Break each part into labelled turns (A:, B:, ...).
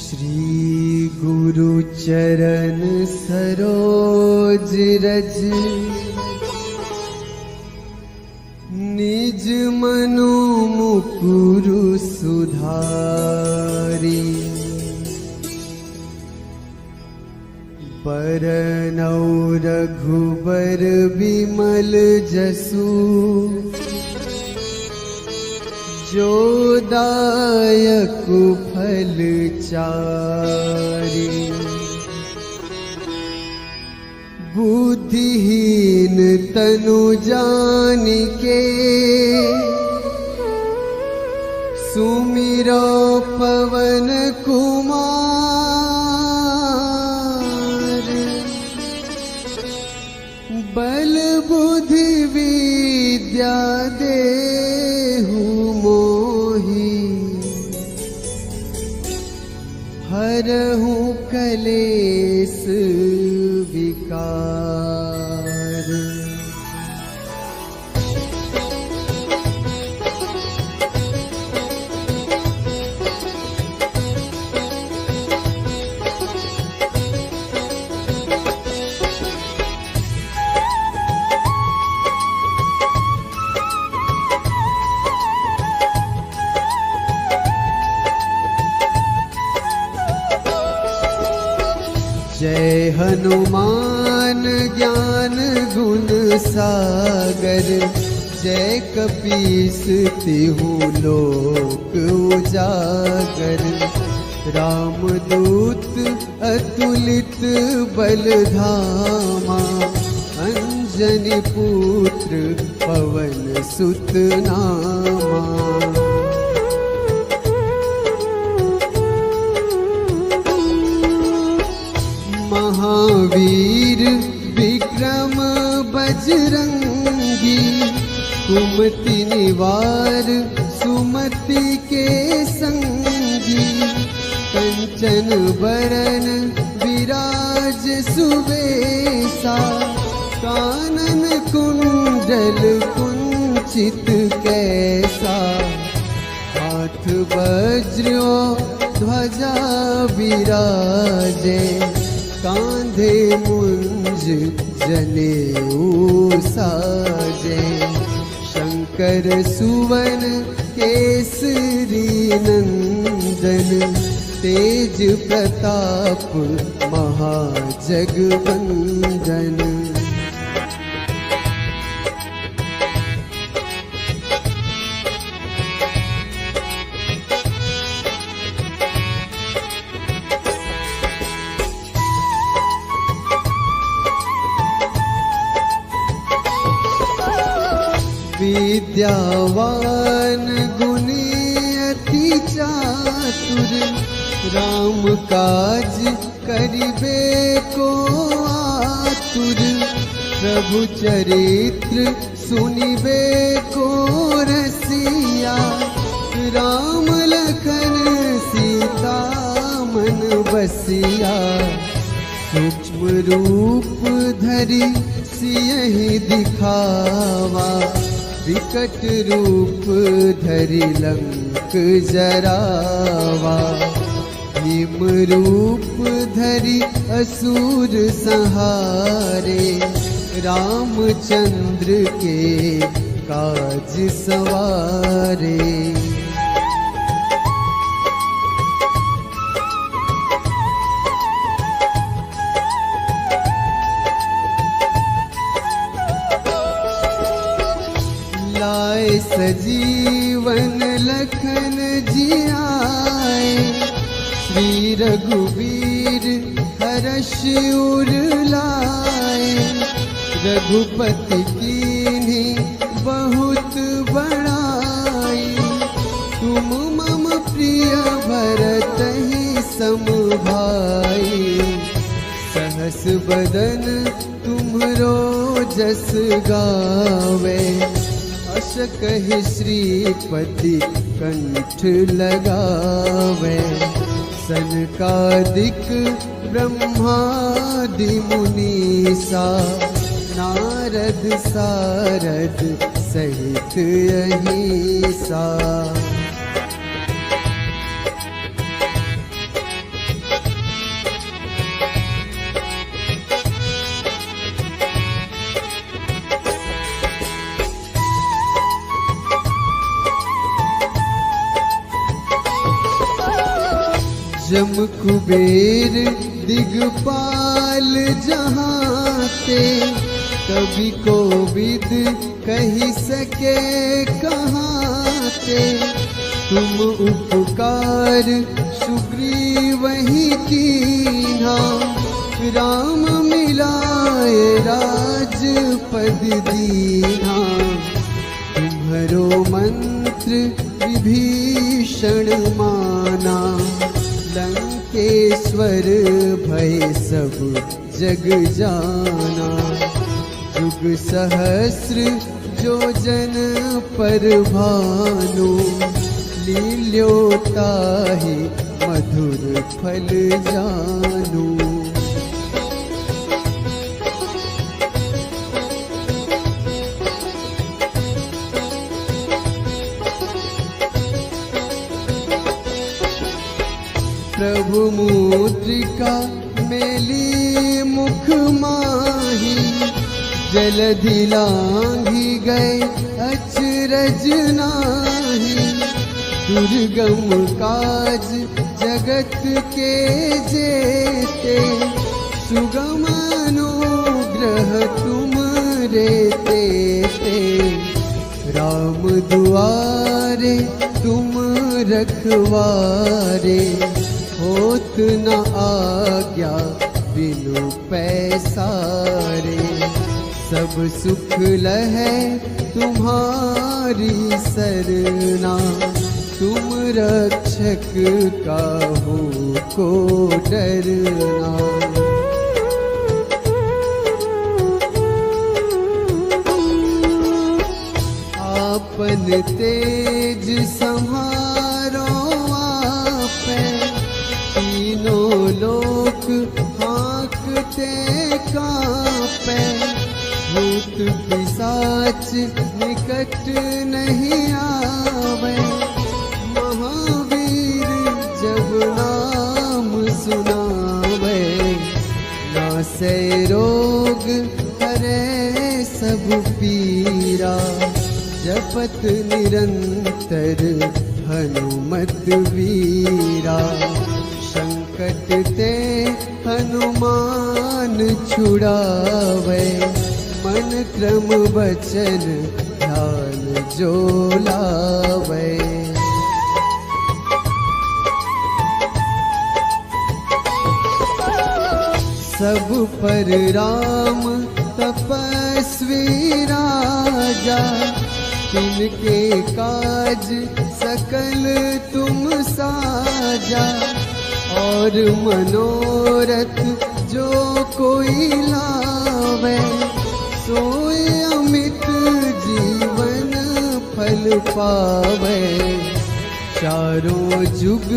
A: श्री गुरु चरण सरोज रज निज मनु मुकुरु सुधारी। बरनौ रघुबर बिमल जसु जो दायक फल चारि। बुद्धिहीन तनु जानिके सुमिरो पवन कुमार। बल बुद्धि विद्या देहु मोहि हरहु कलेस विकार। जय हनुमान ज्ञान गुण सागर। जय कपीस तिहु लोक उजागर। रामदूत अतुलित बल धामा। अंजनी पुत्र पवन सुत नामा। महावीर विक्रम बजरंगी। कुमति निवार सुमति के संगी। कंचन बरन विराज सुवेशा। कानन कुंडल कुंचित कैसा। हाथ वज्र ध्वजा विराजे। कांधे मुंज जनेऊ साजे। शंकर सुवन केसरी नंदन। तेज प्रताप महाजगवंदन। विद्यावान गुणी अति चातुर। राम काज करिबे को आतुर। प्रभु चरित्र सुनिबे को रसिया। राम लखन सीता मन बसिया। सूक्ष्म रूप धरि सियहि दिखावा। विकट रूप धरि लंक जरावा। भीम रूप धरि असुर संहारे। रामचंद्र के काज सवारे। लाए सजीवन लखन जियाए। श्री रघुवीर हर्ष उर लाए। रघुपति कीन्ही बहुत बड़ाई। तुम मम प्रिय भरतहि सम भाई। सहस बदन तुम्हरो जस गावे। अस कहि श्रीपति कंठ लगावे। सनकादिक ब्रह्मादि मुनीसा। नारद सारद सहित अहिसा। जम कुबेर दिगपाल जहाँ ते, कभी कोविद कही सके कहाँ ते। तुम उपकार सुग्रीव ही कीन्हा, राम मिलाए राजपद दीन्हा। तुम्हरो मंत्र विभीषण माना, लंकेश्वर भय सब जग जाना। जुग सहस्र जो जन पर भानु, लील्योताहि मधुर फल जानू। प्रभु मुद्रिका मेली मुख माही, जलधि लांघी गए अचरज नाही। दुर्गम काज जगत के जेते, सुगम अनुग्रह तुम रे तेते। राम दुआरे तुम रखवारे, होत न आज्ञा बिनु पैसारे। सब सुख लहै तुम्हारी सरना, तुम रक्षक काहू को डरना। आपन तेज संहारो आपै, तीनों लोक हाँकते कांपै। भूत पिशाच निकट नहीं आवे, महावीर जब नाम सुनावे। नासै रोग हरै सब पीरा, जपत निरंतर हनुमत वीरा। संकट ते हनुमान छुड़ावे, मन क्रम वचन ध्यान जो लावे। सब पर राम तपस्वी राजा, तिनके काज सकल तुम साजा। और मनोरथ जो कोई लावे, सोए अमित जीवन फल पावे। चारों जुग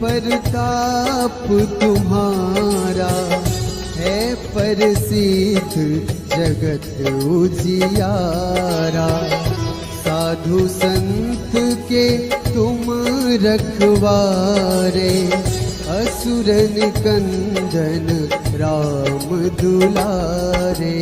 A: परताप तुम्हारा, है प्रसिद्ध जगत उजियारा। साधु संत के तुम रखवारे, असुर निकंदन राम दुलारे।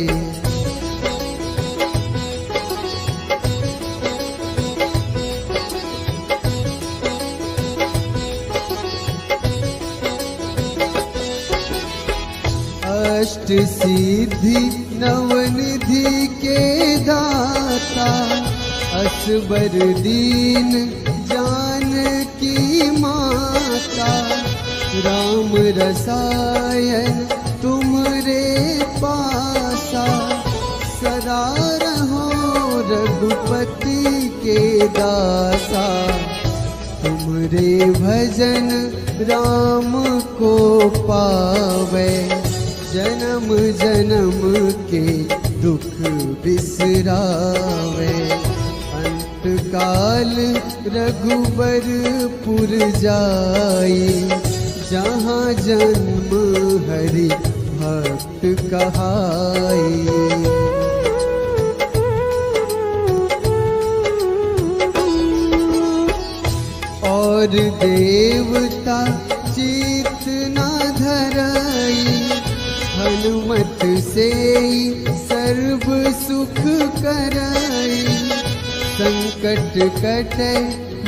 A: अष्ट सिद्धि नवनिधि के दाता, असबर दीन जानकी माता। राम रसायन तुमरे पासा, सदा रहो रघुपति के दासा। तुमरे भजन राम को पावे, जन्म जन्म के दुख बिसरावे। अंत काल रघुबरपुर जाई, जहाँ जन्म हरि भक्त कहाई। और देवता चित न धरई, हनुमत से सर्व सुख करई। संकट कटे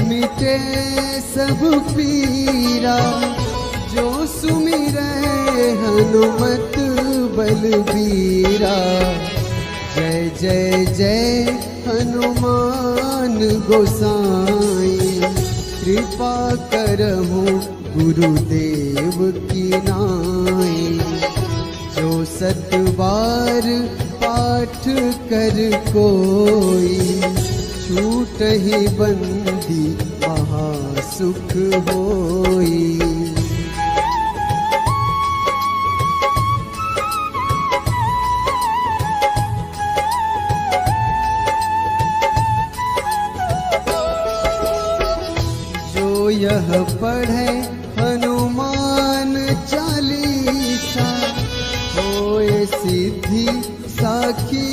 A: मिटे सब पीरा, जो सुमिरै हनुमत बलबीरा। जय जय जय हनुमान गोसाई, कृपा करहु गुरुदेव की नाई। जो 7 बार पाठ कर कोई, छूटहि बंदी महासुख होई। जो यह पढ़े हनुमान चालीसा, होए सिद्धि साखी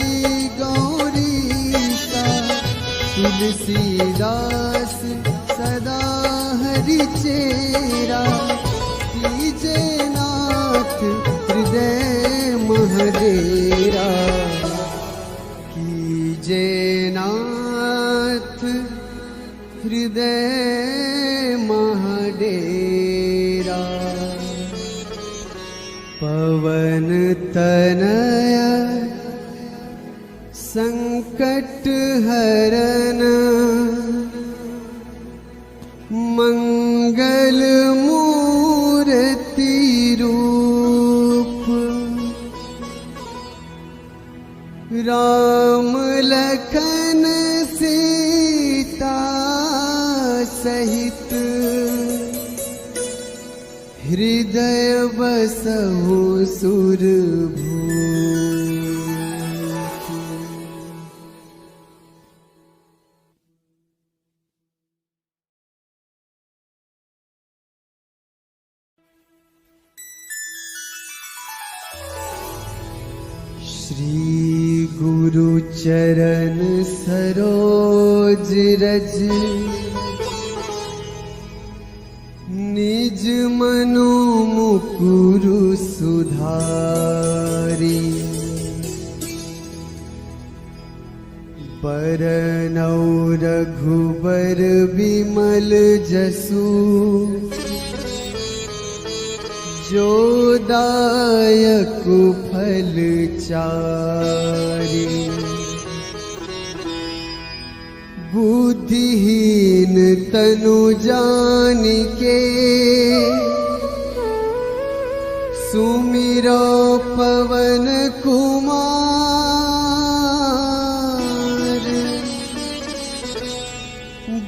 A: गौरीसा। तुलसीदास सदा हरि चेरा, कीजे नाथ हृदय महडेरा। कीजे नाथ हृदय महडेरा। पवन तनया संकट हरन, मंगल मूर्ति रूप। राम लखन सीता सहित, हृदय बसहु सुरभूप। श्री गुरु चरण सरोज रज, निज मनु मुकुरु सुधारी। बरनौ रघुबर बिमल जसु, जो दायक फल चारि। बुद्धिहीन तनु जानिके, सुमिरो पवन कुमार।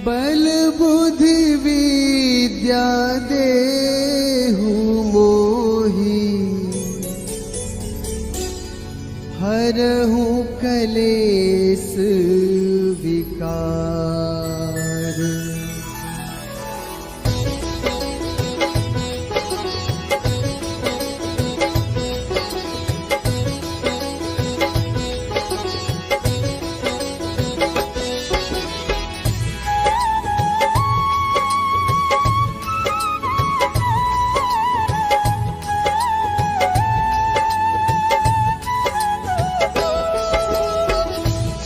A: बल बुद्धि विद्या देहु मोहि, हरहु कलेस विकार।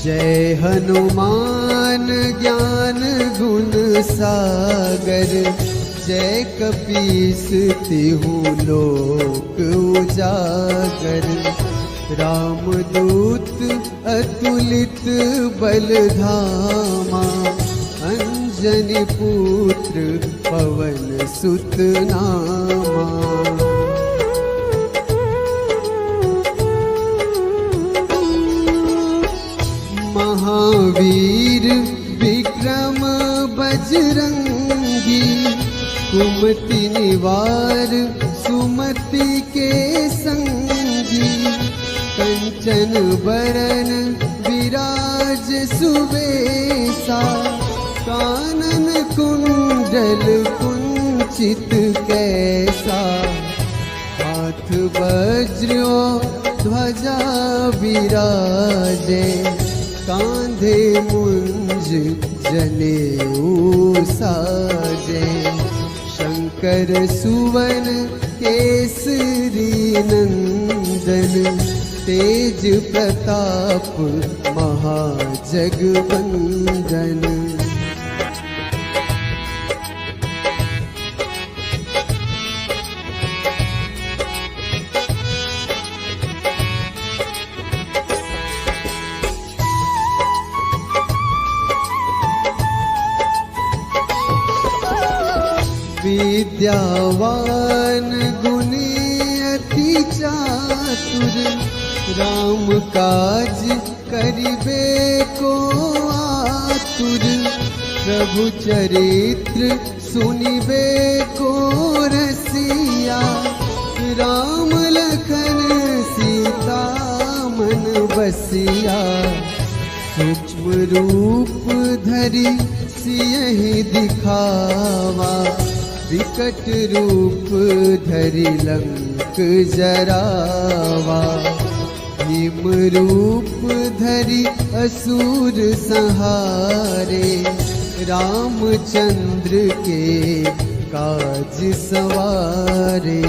A: जय हनुमान ज्ञान गुण सागर, जय कपीस तिहु लोक उजागर। रामदूत अतुलित बल धामा, अंजनी पुत्र पवन सुत नामा। महावीर विक्रम बजरंगी, कुमति निवार सुमति के संगी। कंचन बरन विराज सुबेसा, कानन कुंडल कुंचित कैसा। हाथ वज्र ध्वजा विराजे, कांधे मुंज जनेऊ साजे। शंकर सुवन केसरी नंदन, तेज प्रताप महाजगवंदन। विद्यावान गुणी अति चातुर, राम काज करिबे को आतुर, प्रभु चरित्र सुनिबे को रसिया, राम लखन सीता मन बसिया, सूक्ष्म रूप धरि सियहि दिखावा, विकट रूप धरि लंक जरावा, भीम रूप धरि असुर संहारे, रामचंद्र के काज सवारे।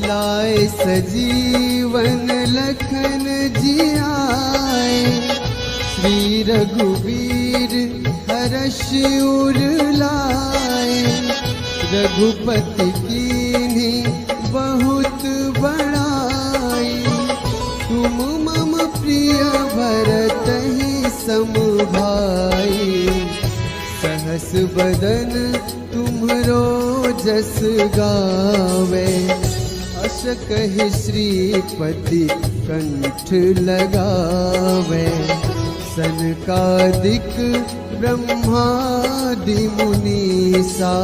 A: लाए सजीवन लखन जियाए, श्री रघुवीर हर्ष उर लाए, रघुपति कीन्ही बहुत बड़ाई, तुम मम प्रिय भरतहि सम भाई, सहस बदन तुम्हरो जस गावे, अस कहि श्रीपति कंठ लगावे, सनकादिक ब्रह्मादि मुनीसा,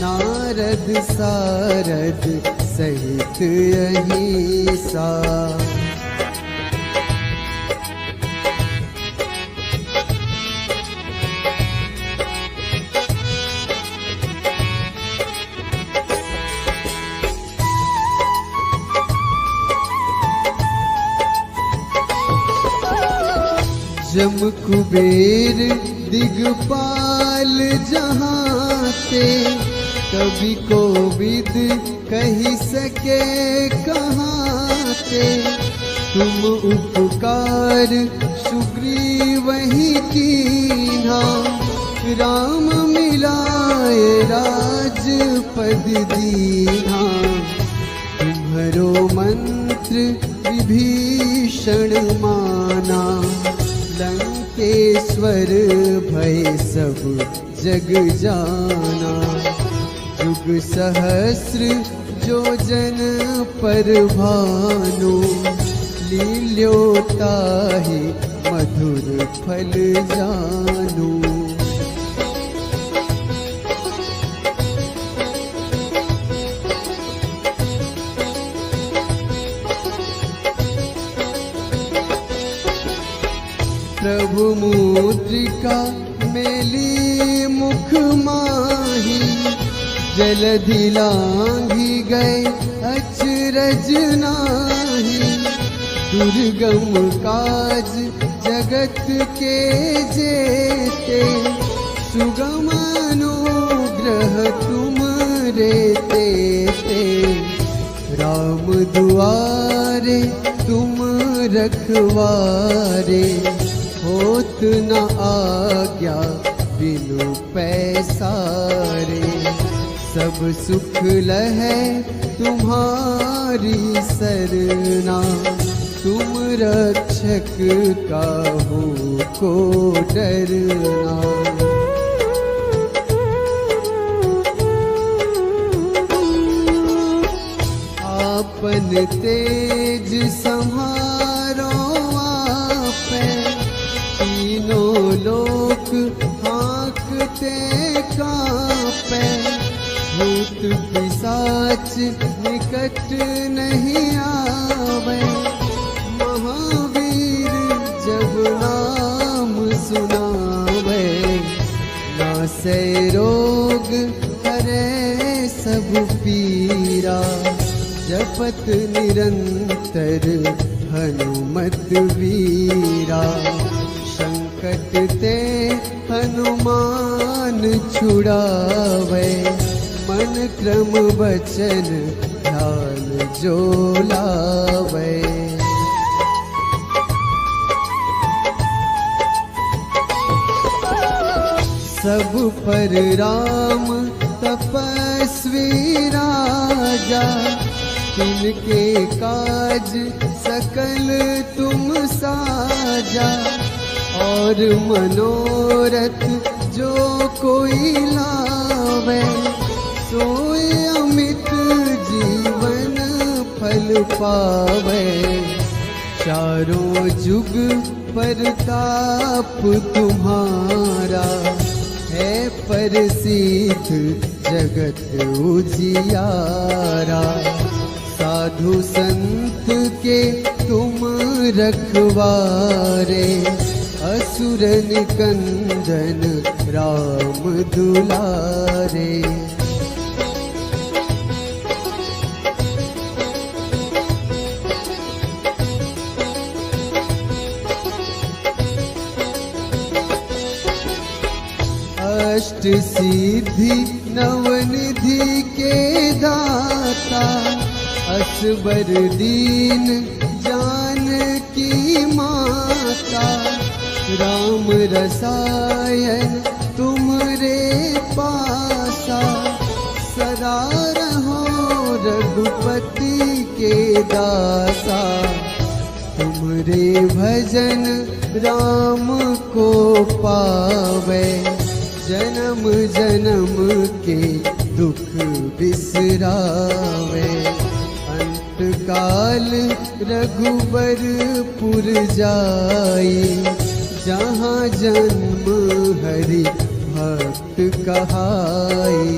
A: नारद सारद सहित अहिसा। जम कुबेर दिगपाल जहाते, कवि कोविद कही सके कहाते, तुम उपकार सुग्रीवहि कीन्हा, राम मिलाए राजपद दीन्हा, तुम्हरो मंत्र विभीषण माना, लंकेश्वर भय सब जग जाना, जुग सहस्र जो जन पर भानु, लील्योताहि मधुर फल जानू। प्रभु मुद्रिका मेली मुख माही, जलधि लांघि गए अचरज नाही, दुर्गम काज जगत के जेते, सुगम अनुग्रह तुम रे तेते, राम दुआरे तुम रखवारे, होत न आज्ञा बिनु पैसारे, सब सुख लहै तुम्हारी सरना, तुम रक्षक काहू को डरना। आपन तेज सम्हारो आपे, तीनों लोक हाँकते कांपे, भूत पिशाच निकट नहीं आवे, महावीर जब नाम सुनावे, नासै रोग हरै सब पीरा, जपत निरंतर हनुमत वीरा, संकट ते हनुमान छुड़ावे, मन क्रम वचन ध्यान जो लावे। सब पर राम तपस्वी राजा, तिनके काज सकल तुम साजा, और मनोरथ जो कोई लावे, सोए अमित जीवन फल पावे। चारों जुग परताप तुम्हारा, है प्रसिद्ध जगत उजियारा। साधु संत के तुम रखवारे, असुर निकंदन राम दुलारे। अष्ट सिद्धि नवनिधि के दाता, असबर दीन जानकी माता। राम रसायन तुमरे पासा, सदा रहो रघुपति के दासा। तुमरे भजन राम को पावे, जन्म जन्म के दुख बिसरावे। अंत काल रघुबरपुर जाई, जहाँ जन्म हरि भक्त कहाई।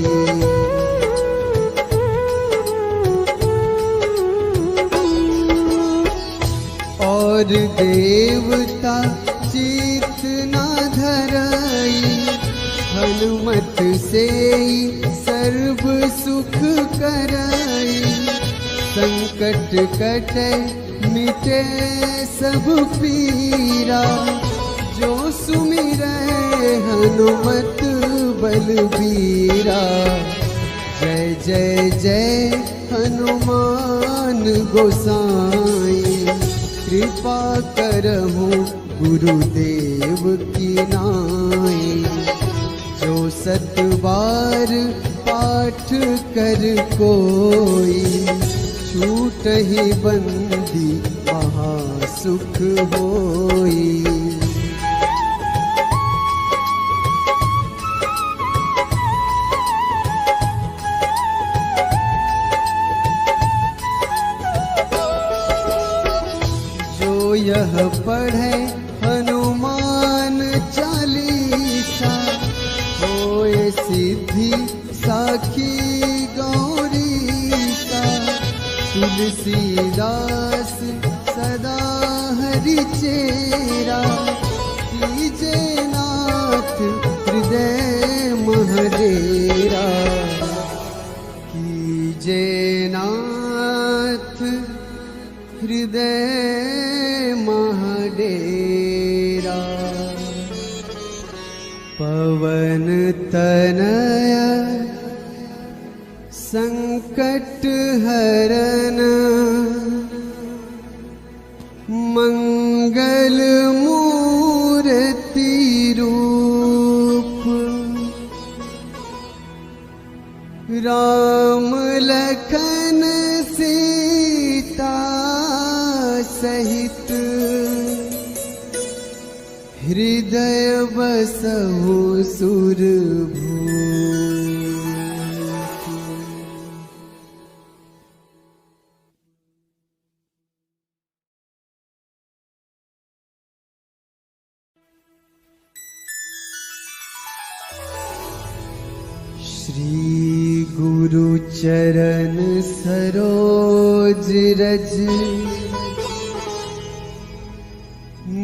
A: और देवता चित न धरई, हनुमत से सर्व सुख करई। संकट कटे मिटे सब पीरा, जो सुमिरै हनुमत बलबीरा। जय जय जय हनुमान गोसाई, कृपा करहु गुरुदेव की नाई। जो सत बार पाठ कर कोई, छूटहि बंदी महासुख होई। जो यह पढ़े हनुमान चालीसा, होए सिद्धि साखी गौरीसा। तुलसीदास सदा हरि चेरा, कीजे नाथ हृदय महडेरा। कीजे नाथ हृदय महडेरा। पवन तनया संकट हरन, मंगल मूर्ति रूप। राम लखन सीता सहित, हृदय बसहु सुरभूप। श्री गुरु चरण सरोज रज,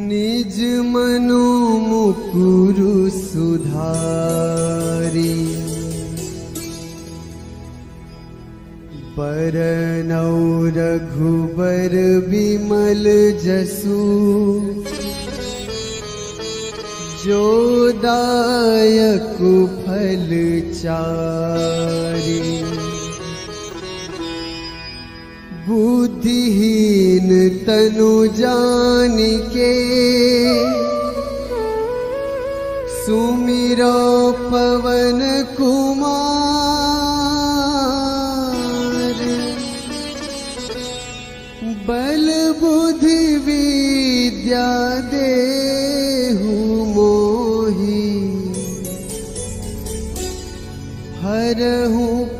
A: निज मनो मुकुरु सुधारी। बरनौ रघुबर बिमल जसु, जो दायक फल चारि। बुद्धिहीन तनु जानिके, सुमिरो पवन कुमार।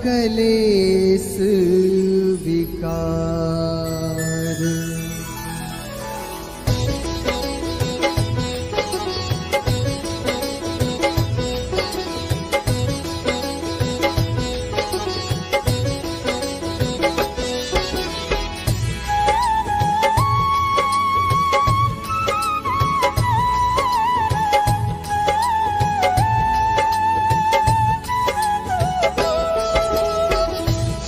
A: कलेस विकार।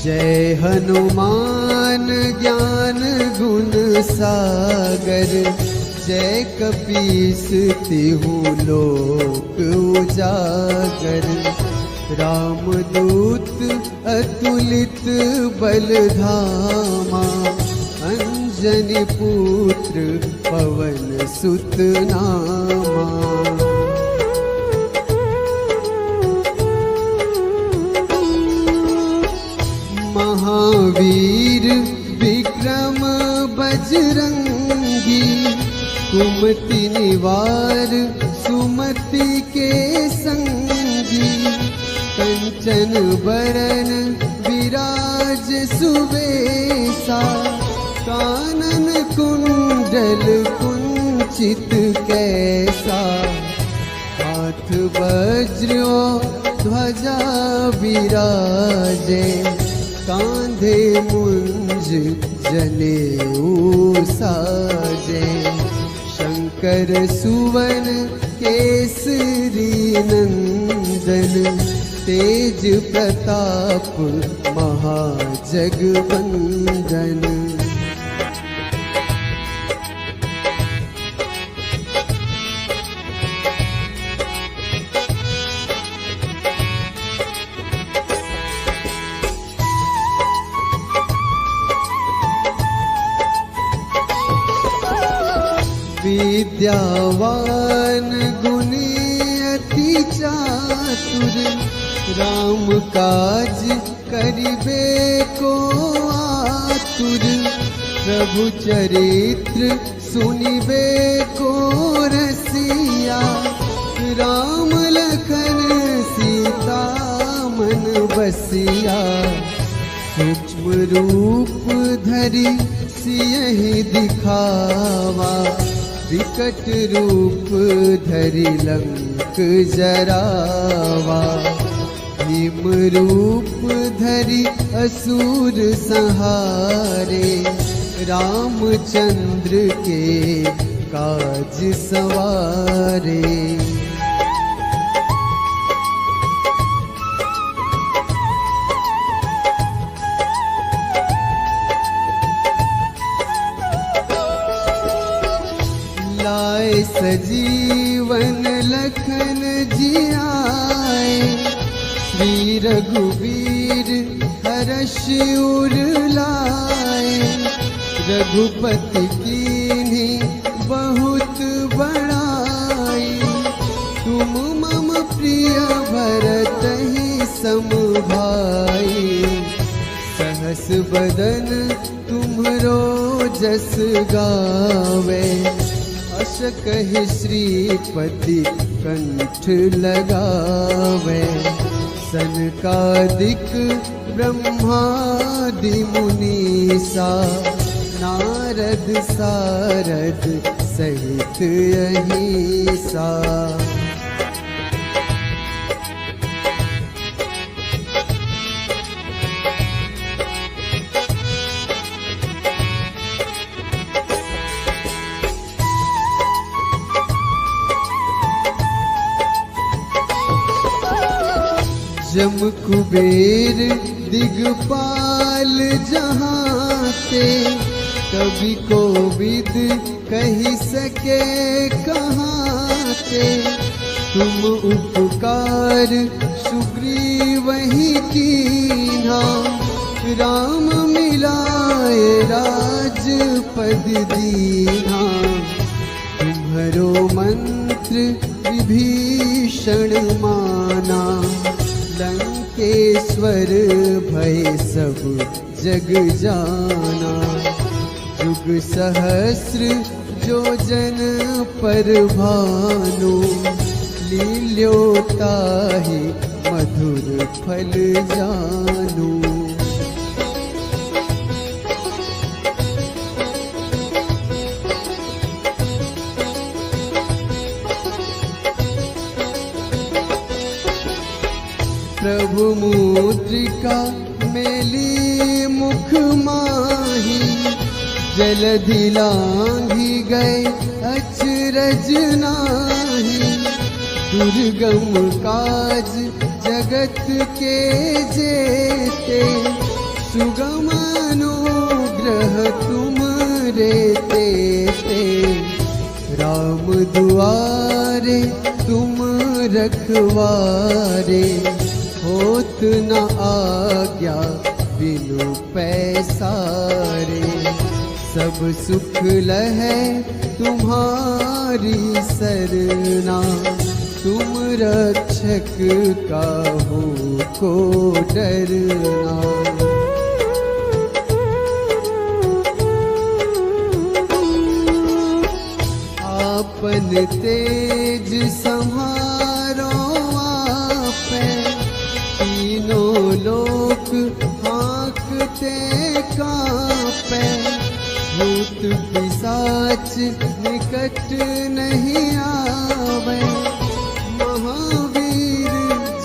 A: जय हनुमान ज्ञान गुण सागर, जय कपीस तिहु लोक उजागर। रामदूत अतुलित बल धामा, अंजनी पुत्र पवन सुत नामा। महावीर विक्रम बजरंगी, कुमति निवार सुमति के संगी। कंचन बरन विराज सुवेशा, कानन कुंडल कुंचित कैसा। हाथ वज्र ध्वजा विराजे, कांधे मुंज जनेऊ साजे। शंकर सुवन केसरी नंदन, तेज प्रताप महाजगवंदन। विद्यावान गुणी अति चातुर, राम काज करिबे को आतुर। प्रभु चरित्र सुनिबे को रसिया, राम लखन सीता मन बसिया। सूक्ष्म रूप धरि सियहि दिखावा, विकट रूप धरि लंक जरावा। भीम रूप धरि असुर संहारे, रामचंद्र के काज सवारे। लाए सजीवन लखन जियाए, श्री रघुवीर हर्ष उर लाए। रघुपति कीन्ही बहुत बड़ाई, तुम मम प्रिय भरतहि सम भाई। सहस बदन तुम्हरो जस गावे, अस कहि श्रीपति कंठ लगावे। सनकादिक ब्रह्मादि मुनीसा, नारद सारद सहित अहिसा। जम कुबेर दिगपाल जहाते, कवि कोविद कही सके कहाते। तुम उपकार सुग्रीवहि कीन्हा, राम मिलाए राजपद दीन्हा। तुम्हरो मंत्र विभीषण माना, लंकेश्वर भय सब जग जाना। जुग सहस्र जो जन पर भानु, लील्योताहि मधुर फल जानू। प्रभु मुद्रिका मेली मुख माही, जलधि लांघी गए अचरज नाही। दुर्गम काज जगत के जेते, सुगम अनुग्रह तुम रेते ते। राम दुआरे तुम रखवारे, होत न आज्ञा बिनु पैसारे। सब सुख लहै तुम्हारी सरना, तुम रक्षक काहू को डरना। आपन तेज संहारो आपे, तीनों लोक हाँकते कांपे। भूत पिशाच निकट नहीं आवे, महावीर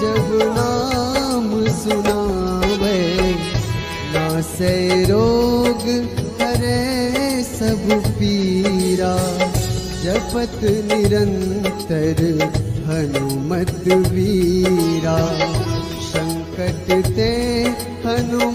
A: जब नाम सुनावे। नासै रोग हरै सब पीरा, जपत निरंतर हनुमत वीरा। संकट ते हनुमत